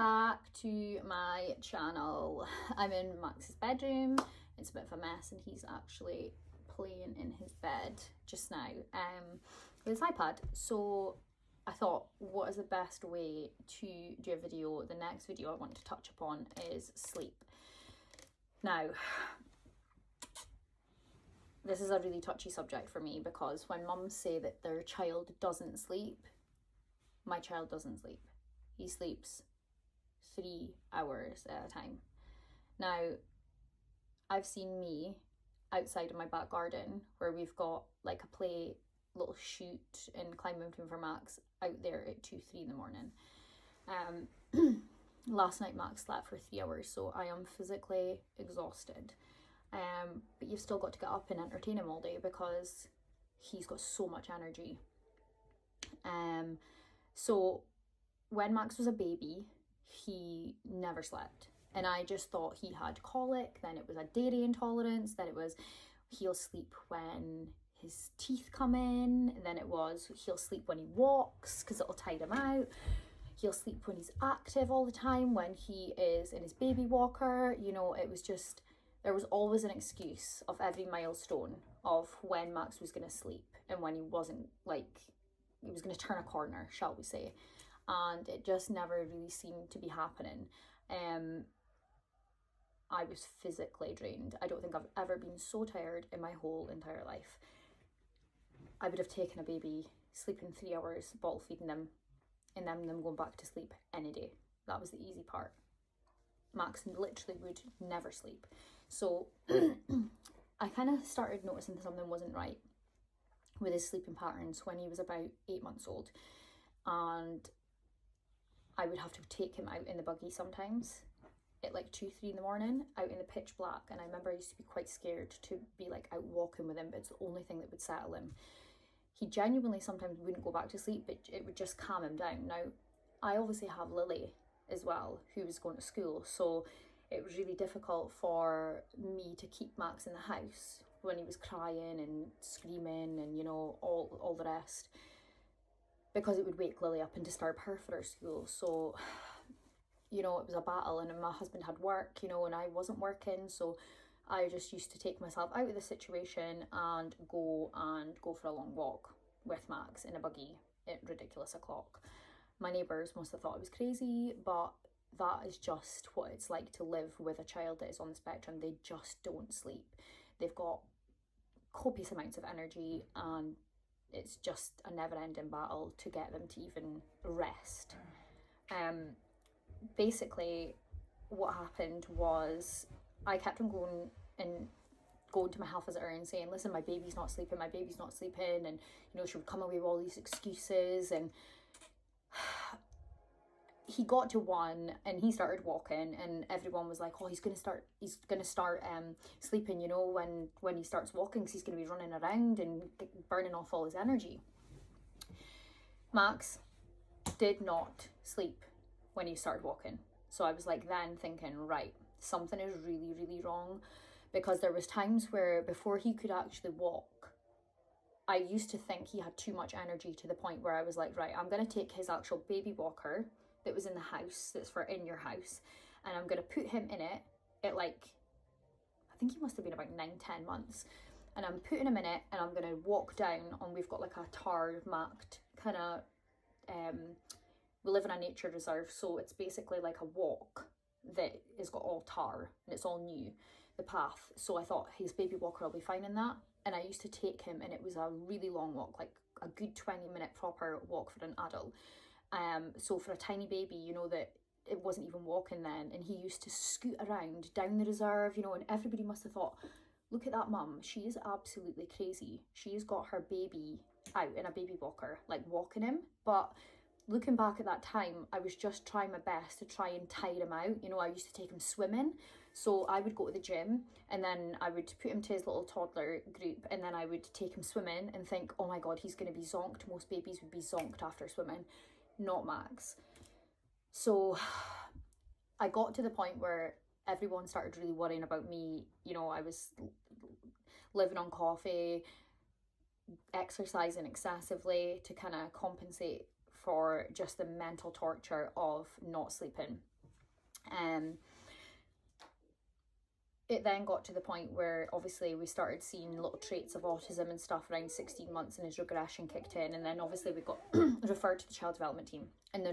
back to my channel. I'm in Max's bedroom. It's a bit of a mess and he's actually playing in his bed just now with his iPad. So I thought, what is the best way to do a video? The next video I want to touch upon is sleep. Now, this is a really touchy subject for me because when mums say that their child doesn't sleep, my child doesn't sleep. He sleeps 3 hours at a time. Now, I've seen me outside of my back garden where we've got like a play little shoot and climb mountain for Max out there at 2-3 in the morning. Last night Max slept for 3 hours, so I am physically exhausted. But you've still got to get up and entertain him all day because he's got so much energy. So when Max was a baby, he never slept. And I just thought he had colic, then it was a dairy intolerance, then it was he'll sleep when his teeth come in, then it was he'll sleep when he walks because it'll tire him out. He'll sleep when he's active all the time, when he is in his baby walker. You know, it was just, there was always an excuse of every milestone of when Max was going to sleep and when he wasn't, like, he was going to turn a corner, shall we say. And it just never really seemed to be happening. I was physically drained. I don't think I've ever been so tired in my whole entire life. I would have taken a baby, sleeping 3 hours, bottle feeding them, and then them going back to sleep any day. That was the easy part. Max literally would never sleep. So I kind of started noticing something wasn't right with his sleeping patterns when he was about 8 months old. And I would have to take him out in the buggy sometimes at like 2-3 in the morning, out in the pitch black. And I remember I used to be quite scared to be like out walking with him, but it's the only thing that would settle him. He genuinely sometimes wouldn't go back to sleep, but it would just calm him down. Now, I obviously have Lily as well, who was going to school, so it was really difficult for me to keep Max in the house when he was crying and screaming and, you know, all the rest, because it would wake Lily up and disturb her for her school. So, you know, it was a battle, and my husband had work, you know, and I wasn't working, so I just used to take myself out of the situation and go for a long walk with Max in a buggy at ridiculous o'clock. My neighbours must have thought I was crazy, but that is just what it's like to live with a child that is on the spectrum. They just don't sleep. They've got copious amounts of energy, and it's just a never-ending battle to get them to even rest. Basically, what happened was I kept on going to my health visitor and saying, listen, my baby's not sleeping, and, you know, she would come away with all these excuses. And he got to 1 and he started walking, and everyone was like, oh, he's gonna start sleeping, you know, when he starts walking, because he's gonna be running around and burning off all his energy. Max did not sleep when he started walking. So I was like then thinking, right, something is really, really wrong, because there was times where before he could actually walk, I used to think he had too much energy, to the point where I was like, right, I'm going to take his actual baby walker that was in the house, that's for in your house, and I'm going to put him in it at like, I think he must have been about 9-10 months, and I'm putting him in it and I'm going to walk down, and we've got like a tarmacked kind of, we live in a nature reserve, so it's basically like a walk that has got all tar and it's all new, the path. So I thought his baby walker will be fine in that. And I used to take him, and it was a really long walk, like a good 20-minute proper walk for an adult. So for a tiny baby, you know, that it wasn't even walking then, and he used to scoot around down the reserve, you know, and everybody must have thought, look at that mum, she is absolutely crazy. She's got her baby out in a baby walker, like walking him. But looking back at that time, I was just trying my best to try and tire him out. You know, I used to take him swimming. So I would go to the gym, and then I would put him to his little toddler group, and then I would take him swimming and think, oh my God, he's going to be zonked. Most babies would be zonked after swimming. Not Max. So I got to the point where everyone started really worrying about me. You know, I was living on coffee, exercising excessively to kind of compensate for just the mental torture of not sleeping. It then got to the point where obviously we started seeing little traits of autism and stuff around 16 months, and his regression kicked in, and then obviously we got referred to the child development team and the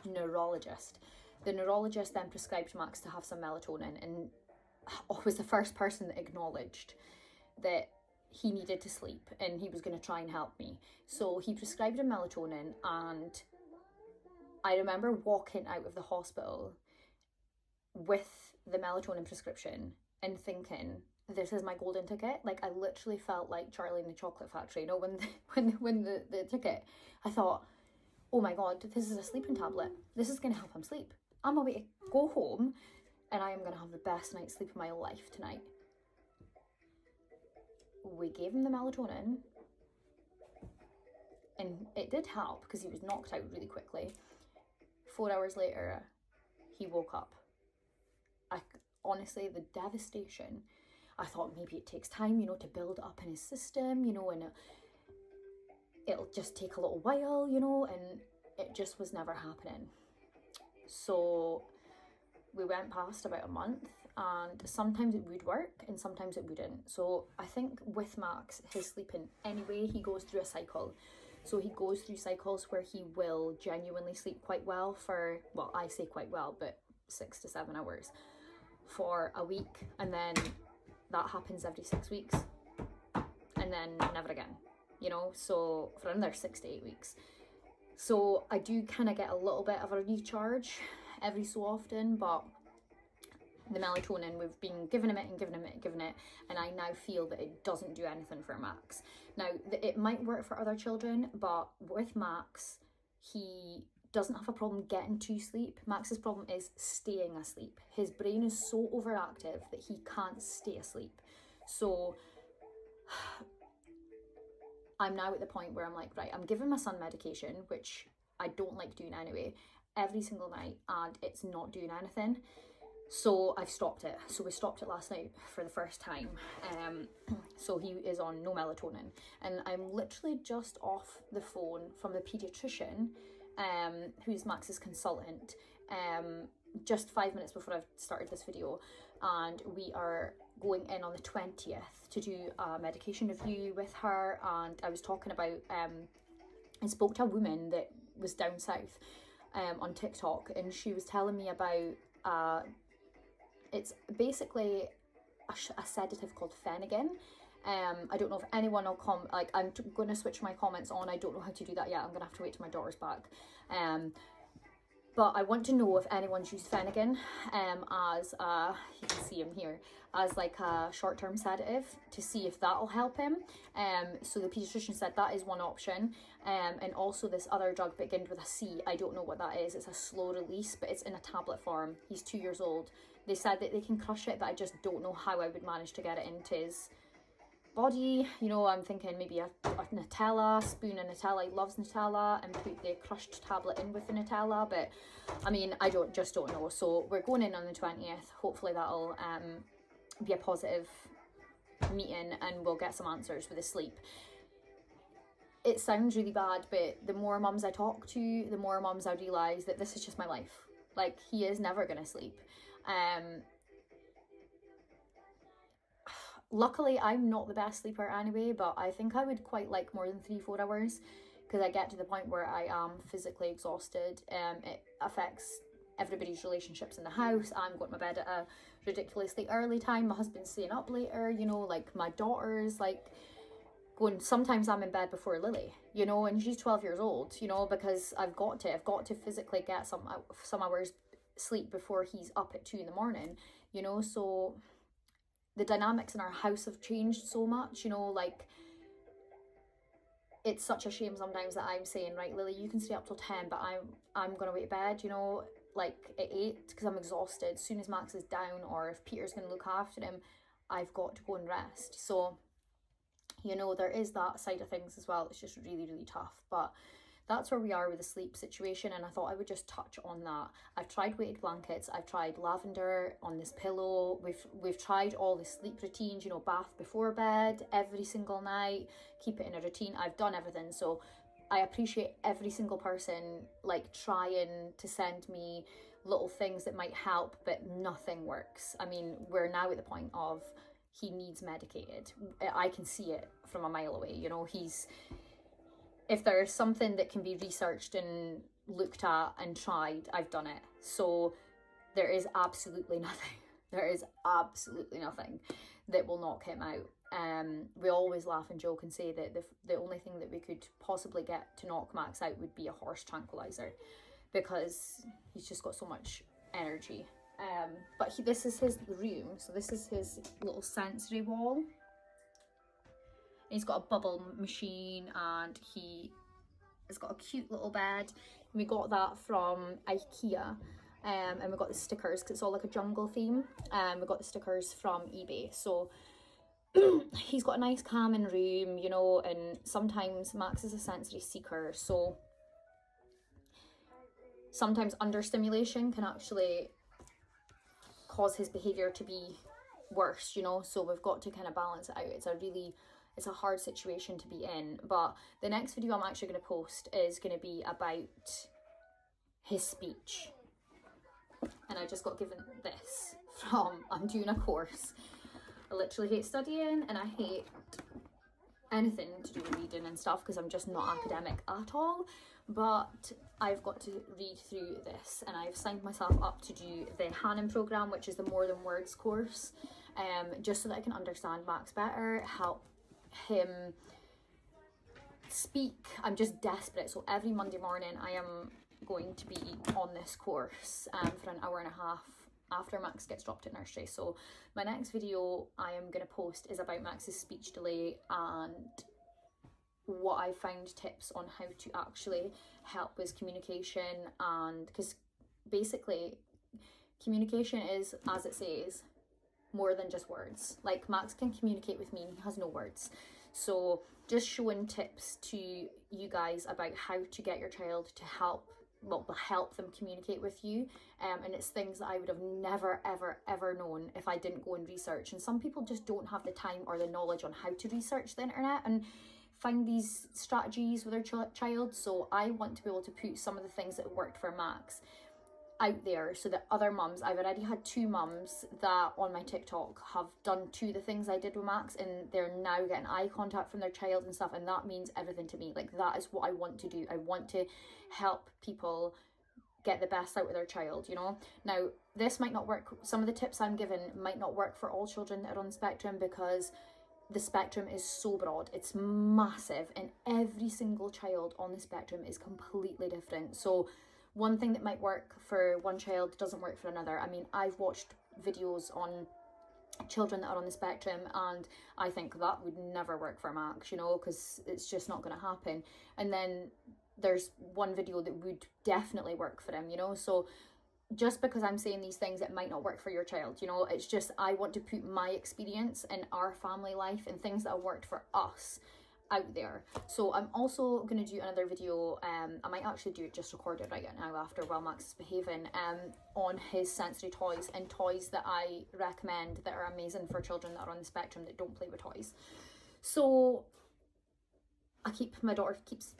neurologist. The neurologist then prescribed Max to have some melatonin, and was the first person that acknowledged that he needed to sleep and he was going to try and help me. So he prescribed him melatonin, and I remember walking out of the hospital with the melatonin prescription and thinking, this is my golden ticket. Like, I literally felt like Charlie in the Chocolate Factory, you know, when the ticket, I thought, oh my god, this is a sleeping tablet, this is going to help him sleep. I'm going to go home and I am going to have the best night's sleep of my life tonight. We gave him the melatonin and it did help because he was knocked out really quickly. 4 hours later, he woke up. Honestly, the devastation, I thought maybe it takes time, you know, to build up in his system, you know, and it'll just take a little while, you know, and it just was never happening. So we went past about a month, and sometimes it would work and sometimes it wouldn't. So I think with Max, his sleeping anyway, he goes through a cycle. So he goes through cycles where he will genuinely sleep quite well for, well, I say quite well, but 6 to 7 hours for a week, and then that happens every 6 weeks, and then never again, you know, so for another 6 to 8 weeks. So I do kind of get a little bit of a recharge every so often, but the melatonin, we've been giving him it and giving it, and I now feel that it doesn't do anything for Max. Now, it might work for other children, but with Max, he doesn't have a problem getting to sleep. Max's problem is staying asleep. His brain is so overactive that he can't stay asleep. So I'm now at the point where I'm like, right, I'm giving my son medication, which I don't like doing anyway, every single night, and it's not doing anything. So I've stopped it. So we stopped it last night for the first time. So he is on no melatonin, and I'm literally just off the phone from the pediatrician, who's Max's consultant, just 5 minutes before I've started this video, and we are going in on the 20th to do a medication review with her. And I was talking about, I spoke to a woman that was down south on TikTok, and she was telling me about it's basically a sedative called Phenergan. I don't know if anyone will come, like, I'm going to switch my comments on. I don't know how to do that yet. I'm going to have to wait till my daughter's back. But I want to know if anyone's used Phenergan as, you can see him here, as like a short-term sedative, to see if that'll help him. So the pediatrician said that is one option. And also this other drug beginning with a C, I don't know what that is. It's a slow release, but it's in a tablet form. He's 2 years old. They said that they can crush it, but I just don't know how I would manage to get it into his body. You know, I'm thinking maybe a Nutella, spoon of Nutella. He loves Nutella, and put the crushed tablet in with the Nutella. But I mean, I don't know. So we're going in on the 20th. Hopefully that'll be a positive meeting, and we'll get some answers with his sleep. It sounds really bad, but the more mums I talk to, the more mums I realise that this is just my life. Like, he is never going to sleep. Luckily, I'm not the best sleeper anyway, but I think I would quite like more than 3-4 hours, because I get to the point where I am physically exhausted. It affects everybody's relationships in the house. I'm going to bed at a ridiculously early time. My husband's staying up later, you know, like my daughter's like going, sometimes I'm in bed before Lily, you know, and she's 12 years old, you know, because I've got to physically get some hours sleep before he's up at 2 in the morning, you know. So the dynamics in our house have changed so much, you know, like, it's such a shame sometimes that I'm saying, right, Lily, you can stay up till 10, but I'm gonna wait to bed, you know, like at 8, because I'm exhausted. As soon as Max is down, or if Peter's gonna look after him, I've got to go and rest. So, you know, there is that side of things as well. It's just really, really tough. But that's where we are with the sleep situation, and I thought I would just touch on that. I've tried weighted blankets, I've tried lavender on this pillow, we've tried all the sleep routines, you know, bath before bed every single night, keep it in a routine. I've done everything. So I appreciate every single person like trying to send me little things that might help, but nothing works. I mean, we're now at the point of he needs medicated. I can see it from a mile away, you know. If there's something that can be researched and looked at and tried, I've done it. So there is absolutely nothing. There is absolutely nothing that will knock him out. We always laugh and joke and say that the only thing that we could possibly get to knock Max out would be a horse tranquilizer, because he's just got so much energy. But this is his room, so this is his little sensory wall. He's got a bubble machine, and he has got a cute little bed. We got that from IKEA, and we got the stickers because it's all like a jungle theme. We got the stickers from eBay. So he's got a nice calming room, you know, and sometimes Max is a sensory seeker, so sometimes understimulation can actually cause his behaviour to be worse, you know, so we've got to kind of balance it out. It's a hard situation to be in. But the next video I'm actually going to post is going to be about his speech. And I just got given this from, I'm doing a course. I literally hate studying and I hate anything to do with reading and stuff because I'm just not academic at all. But I've got to read through this, and I've signed myself up to do the Hannon program, which is the More Than Words course, just so that I can understand Max better, help him speak. I'm just desperate. So every Monday morning I am going to be on this course for an hour and a half after Max gets dropped at nursery. So my next video I am going to post is about Max's speech delay and what I found tips on how to actually help with communication. And because basically communication is, as it says, more than just words. Like, Max can communicate with me and he has no words. So just showing tips to you guys about how to get your child to help them communicate with you, and it's things that I would have never ever known if I didn't go and research. And some people just don't have the time or the knowledge on how to research the internet and find these strategies with their child. So I want to be able to put some of the things that worked for Max out there so that other mums, I've already had 2 mums that on my TikTok have done 2 of the things I did with Max, and they're now getting eye contact from their child and stuff, and that means everything to me. Like, that is what I want to do. I want to help people get the best out of their child, you know. Now, this might not work. Some of the tips I'm given might not work for all children that are on the spectrum, because the spectrum is so broad. It's massive, and every single child on the spectrum is completely different. So one thing that might work for one child doesn't work for another. I mean, I've watched videos on children that are on the spectrum, and I think that would never work for Max, you know, because it's just not going to happen. And then there's one video that would definitely work for him, you know. So just because I'm saying these things, it might not work for your child, you know. It's just, I want to put my experience in our family life and things that have worked for us out there. So I'm also going to do another video, I might actually do it just recorded right now after, while Max is behaving, on his sensory toys and toys that I recommend that are amazing for children that are on the spectrum that don't play with toys. So my daughter keeps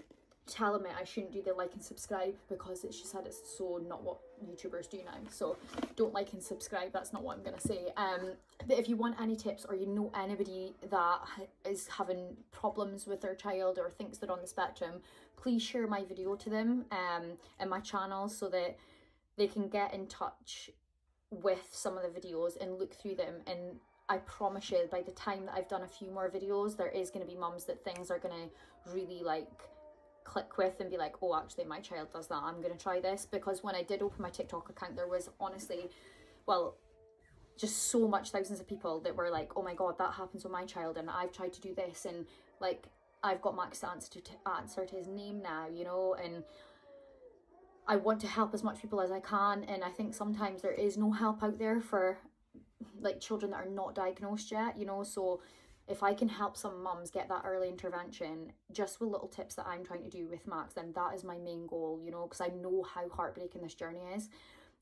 telling me I shouldn't do the like and subscribe, because she said it's so not what YouTubers do now. So don't like and subscribe, that's not what I'm gonna say. But if you want any tips, or you know anybody that is having problems with their child or thinks they're on the spectrum, please share my video to them and my channel, so that they can get in touch with some of the videos and look through them. And I promise you, by the time that I've done a few more videos, there is going to be mums that things are going to really like click with and be like, oh, actually my child does that, I'm going to try this. Because when I did open my TikTok account, there was honestly, well, just so much, thousands of people that were like, oh my god, that happens with my child, and I've tried to do this, and like, I've got Max to answer to his name now, you know. And I want to help as much people as I can, and I think sometimes there is no help out there for like children that are not diagnosed yet, you know. So if I can help some mums get that early intervention just with little tips that I'm trying to do with Max, then that is my main goal, you know, because I know how heartbreaking this journey is.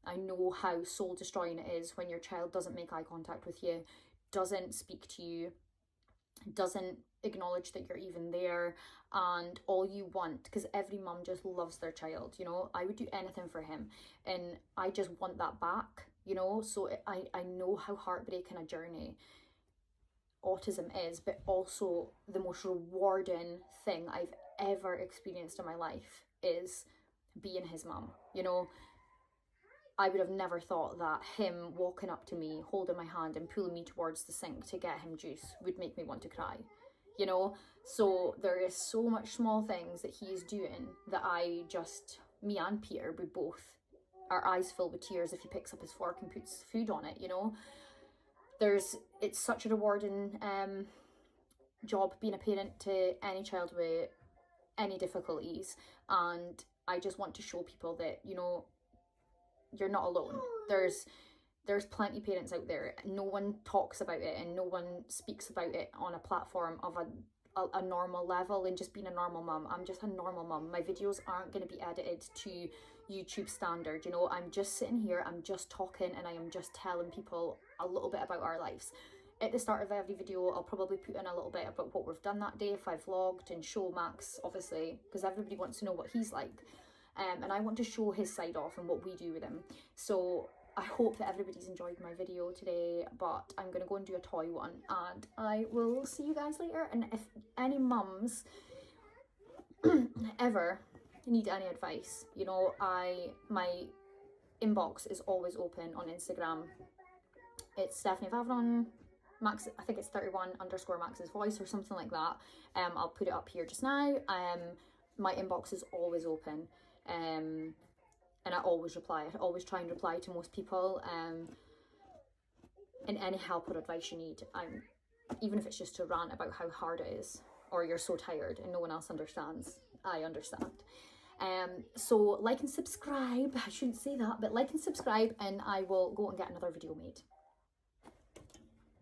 I know how soul destroying it is when your child doesn't make eye contact with you, doesn't speak to you, doesn't acknowledge that you're even there, and all you want, because every mum just loves their child, you know, I would do anything for him, and I just want that back, you know. So I know how heartbreaking a journey autism is, but also the most rewarding thing I've ever experienced in my life is being his mum, you know. I would have never thought that him walking up to me, holding my hand and pulling me towards the sink to get him juice would make me want to cry, you know? So there is so much small things that he is doing that I just, me and Peter, we both, our eyes fill with tears if he picks up his fork and puts food on it, you know? It's such a rewarding job being a parent to any child with any difficulties, and I just want to show people that, you know, you're not alone. There's plenty of parents out there. No one talks about it and no one speaks about it on a platform of a normal level, and just being a normal mum. I'm just a normal mum. My videos aren't going to be edited to YouTube standard, you know. I'm just sitting here, I'm just talking, and I am just telling people a little bit about our lives. At the start of every video, I'll probably put in a little bit about what we've done that day if I vlogged, and show Max, obviously, because everybody wants to know what he's like. And I want to show his side off and what we do with him. So I hope that everybody's enjoyed my video today, but I'm going to go and do a toy one, and I will see you guys later. And if any mums ever need any advice, you know, my inbox is always open on Instagram. It's Stephanie Vavron, Max, I think it's 31_Max's voice or something like that. I'll put it up here just now. My inbox is always open. And I always reply. I always try and reply to most people. And any help or advice you need, even if it's just to rant about how hard it is, or you're so tired and no one else understands, I understand. So like and subscribe. I shouldn't say that, but like and subscribe, and I will go and get another video made.